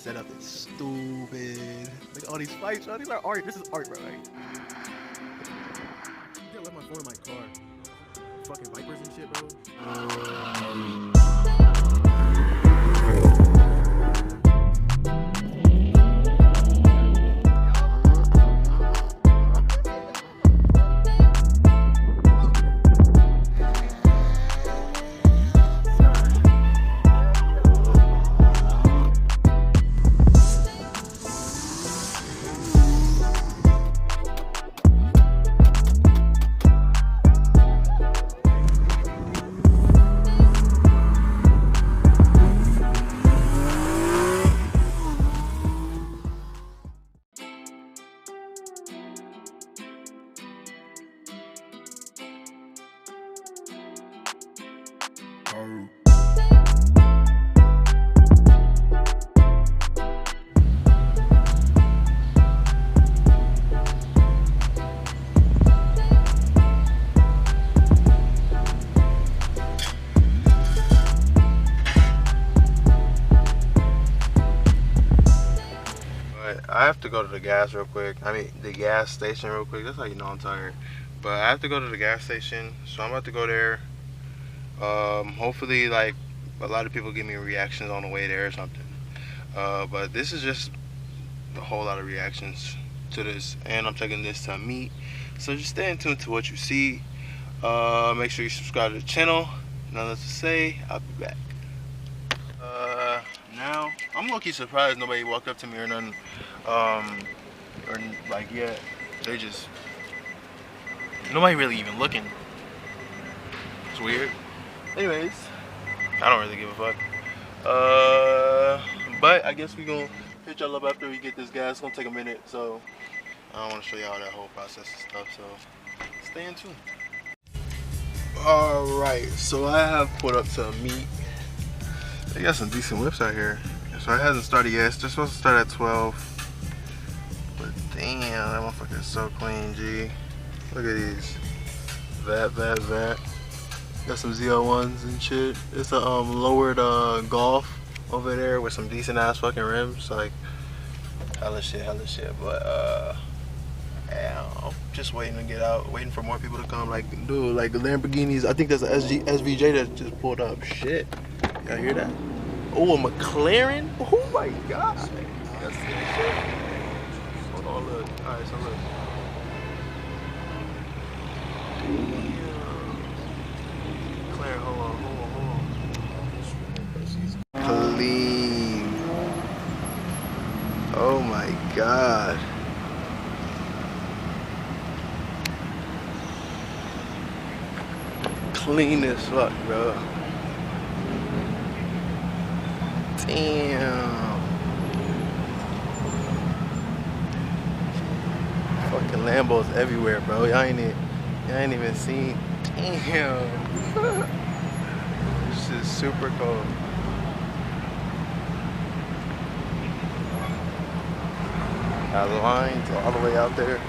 setup is stupid. Look at all these fights, bro. These are art. This is art, bro. Right? I left my phone in my car. Fucking vipers and shit, bro. I have to go to the gas real quick. I mean, the gas station real quick. That's how you know I'm tired. But I have to go to the gas station, so I'm about to go there. Hopefully, like, a lot of people give me reactions on the way there or something. But this is just a whole lot of reactions to this, and I'm taking this to meet. So just stay in tune to what you see. Make sure you subscribe to the channel. Nothing else to say. I'll be back. Now I'm low-key surprised nobody walked up to me or nothing. Or like yet. They just nobody really even looking. It's weird. Anyways, I don't really give a fuck. But I guess we gonna hit y'all up after we get this gas. It's gonna take a minute, so I don't want to show y'all that whole process and stuff. So stay in tune. Alright, so I have put up to meet. They got some decent whips out here. So it hasn't started yet. It's just supposed to start at 12. But damn, that motherfucker is so clean, G. Look at these. Vat. Got some ZL1s and shit. It's a lowered Golf over there with some decent ass fucking rims. Like, hella shit. But yeah, I'm just waiting to get out, waiting for more people to come. Like, dude, like the Lamborghinis. I think there's a SVJ that just pulled up. Shit. Y'all hear that? Oh, a McLaren? Oh my god. Y'all see that shit? Hold on, look. Alright, so look. McLaren, hold on. Clean. Oh my god. Clean as fuck, bro. Damn. Fucking Lambos everywhere, bro. Y'all ain't even seen. Damn. This is super cold. Got lines all the way out there.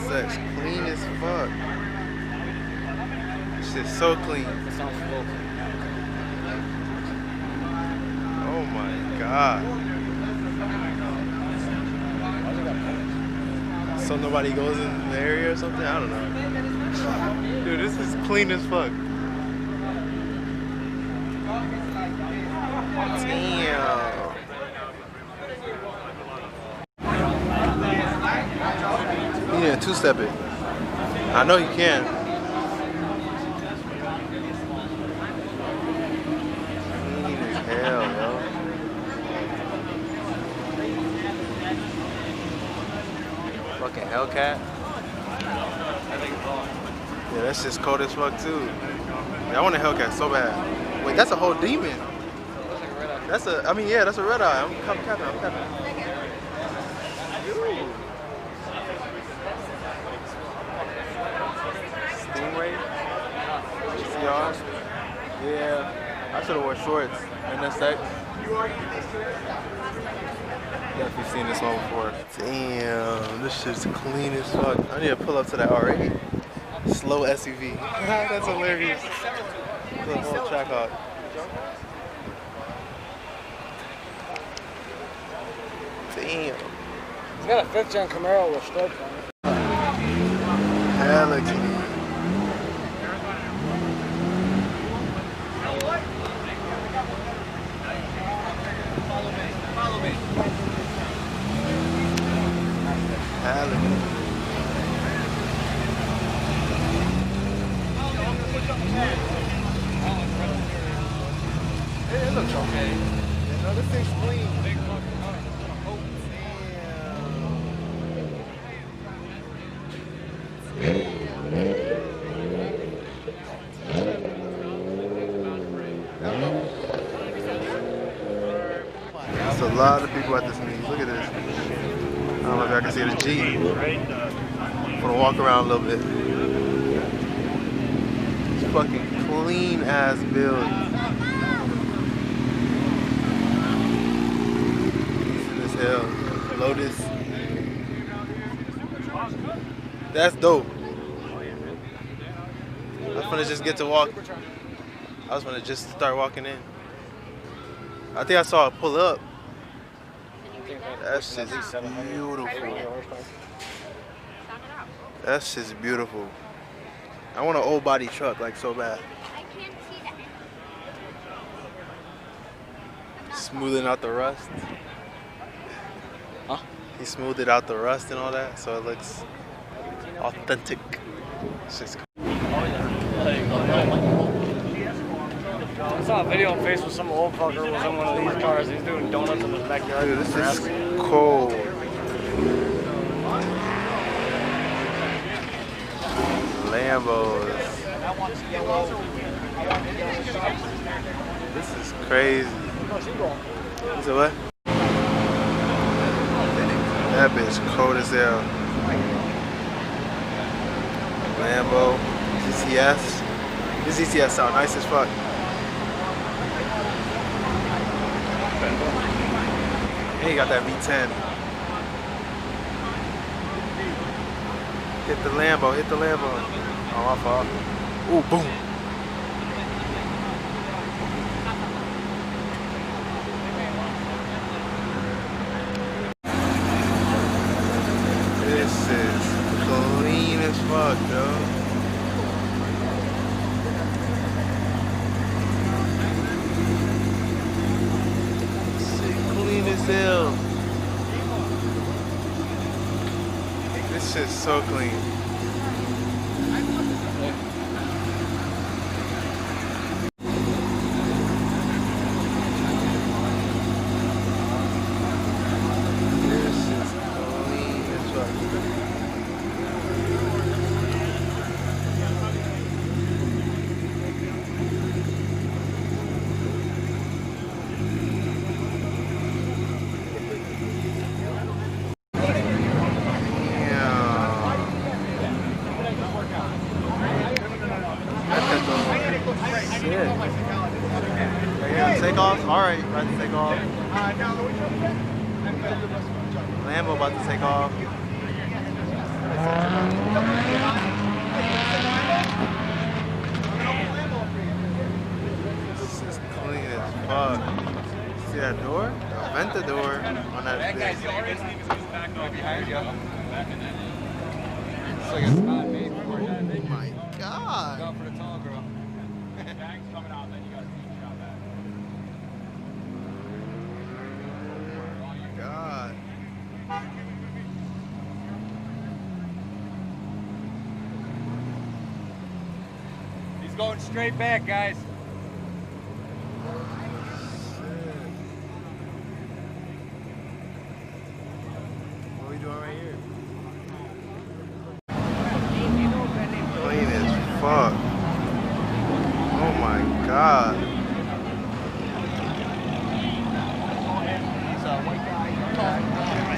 That's clean as fuck. This shit's so clean. Oh my god. So nobody goes in the area or something? I don't know. Dude, this is clean as fuck. Damn. Yeah, two-step it. I know you can. Clean as hell, yo. Fucking Hellcat. Yeah, that's just cold as fuck too. Yeah, I want a Hellcat so bad. Wait, that's a whole demon. That's a, I mean, yeah, that's a red eye. I'm capping. Yeah, I should have wore shorts in this set. Definitely seen this one before. Damn, this shit's clean as fuck. I need to pull up to that already. Slow SUV. That's hilarious. The whole track hawk. Damn. He's got a 5th gen Camaro with stripes on it. Hella clean. Follow me. Hella clean. It looks okay. No, this thing's clean. Big fucking car. Oh, There's a lot of people at this meeting. Look at this. I don't know if y'all can see the Jeep. I'm gonna walk around a little bit. It's fucking clean ass build. Decent as hell. Lotus. That's dope. I was gonna just get to walk. I was gonna just start walking in. I think I saw it pull up. That's just beautiful. That's just beautiful. I want an old body truck like so bad. Smoothing out the rust. Huh? He smoothed it out the rust and all that, so it looks authentic. It's just I saw a video on Facebook. Some old fucker was in one of these cars. He's doing donuts in his backyard. dude, this is cold. Lambos. This is crazy. You said what? That bitch cold as hell. Lambo, GTS. This GTS sound nice as fuck. And he got that V10. Hit the Lambo, hit the Lambo. Oh, my fault. Ooh, boom. This is clean as fuck, yo. Clean as hell. This shit's so clean. This is clean as fuck. Take off? Alright, about to take off. Lambo about to take off. This is clean as fuck. See that door? Vent the door on that bitch. it's like a spot made for Oh my god. Go for the tall girl. Bag's coming out, then you gotta teach out that. God. He's going straight back, guys. What are we doing right here? Clean as fuck. Oh my god.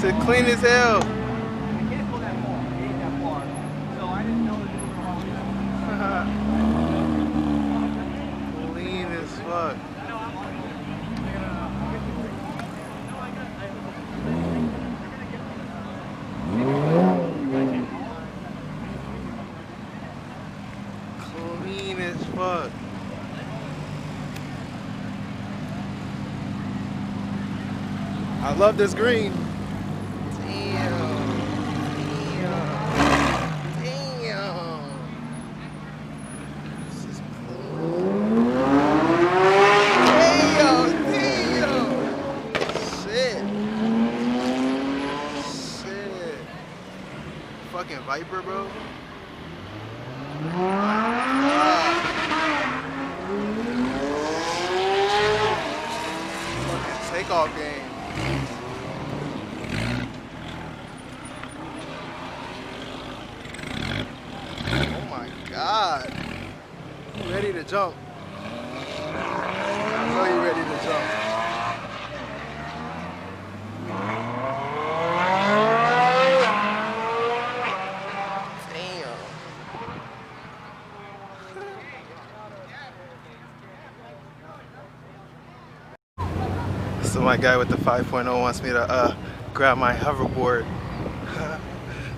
It's clean as hell. Clean as fuck. I love this green. Damn. This is cool. Shit. Fucking Viper, bro. Fucking takeoff game. Oh my god. You ready to jump? I know you ready to jump. So my guy with the 5.0 wants me to grab my hoverboard.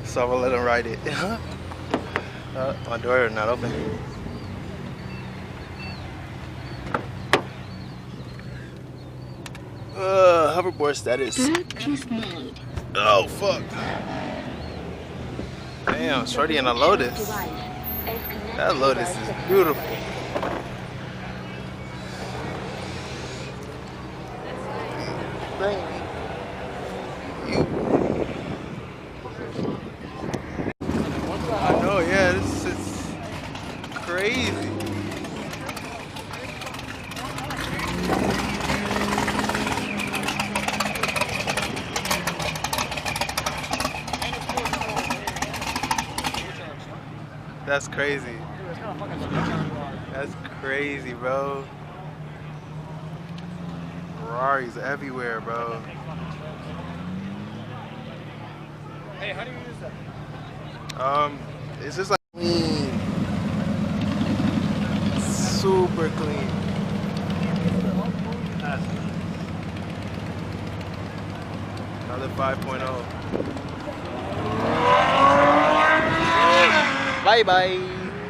So I'm gonna let him ride it. My door is not open. Hoverboard status. Oh fuck. Damn, shorty in a Lotus. That Lotus is beautiful. I know, yeah, this is crazy. That's crazy. That's crazy, bro. Ferraris everywhere, bro. Hey, how do you use that? It's just like clean. Super clean. Another 5.0. Bye bye.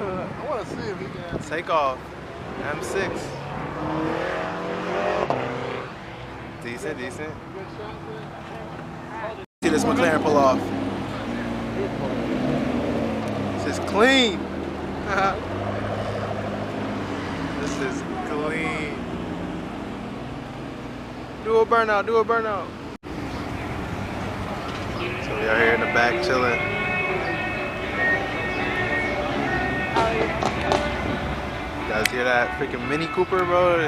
I want to see if he can. Take off. M6. Decent, decent. See this McLaren pull off. This is clean. This is clean. Do a burnout, do a burnout. So we are here in the back chilling. You guys hear that freaking Mini Cooper, bro? I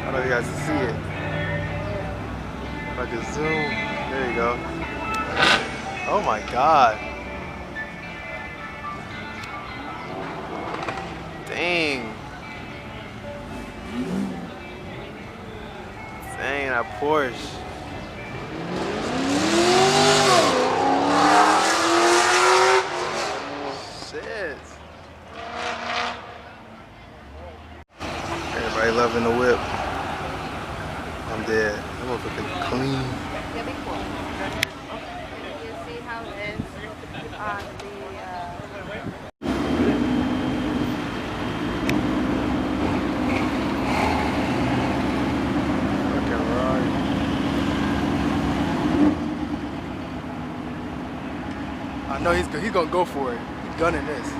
don't know if you guys can see it. If I can zoom, there you go. Oh my God. Dang. Dang, that Porsche. Shit. Everybody loving the whip. I'm dead. I'm gonna put the clean. You'll be cool. You see how it is on the Fucking Ferrari. I know he's gonna go for it. He's gunning this.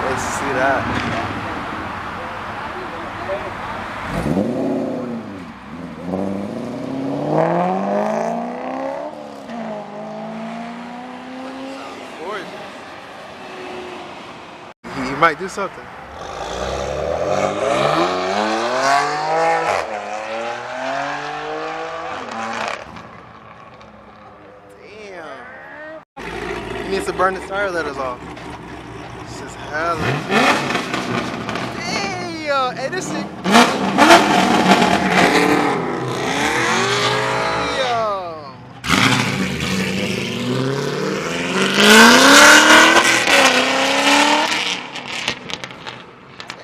Let's see that. He might do something. Damn. He needs to burn his tire letters off. This is hella. Hey, yo, hey, this shit. Yo.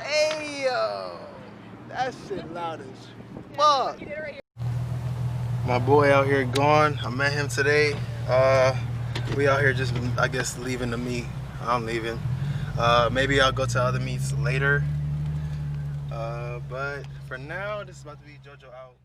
Hey, yo. That shit loud as fuck. My boy out here gone. I met him today. We out here just, I guess, leaving the meet. I'm leaving. Maybe I'll go to other meets later. But for now, this is about to be JoJo out.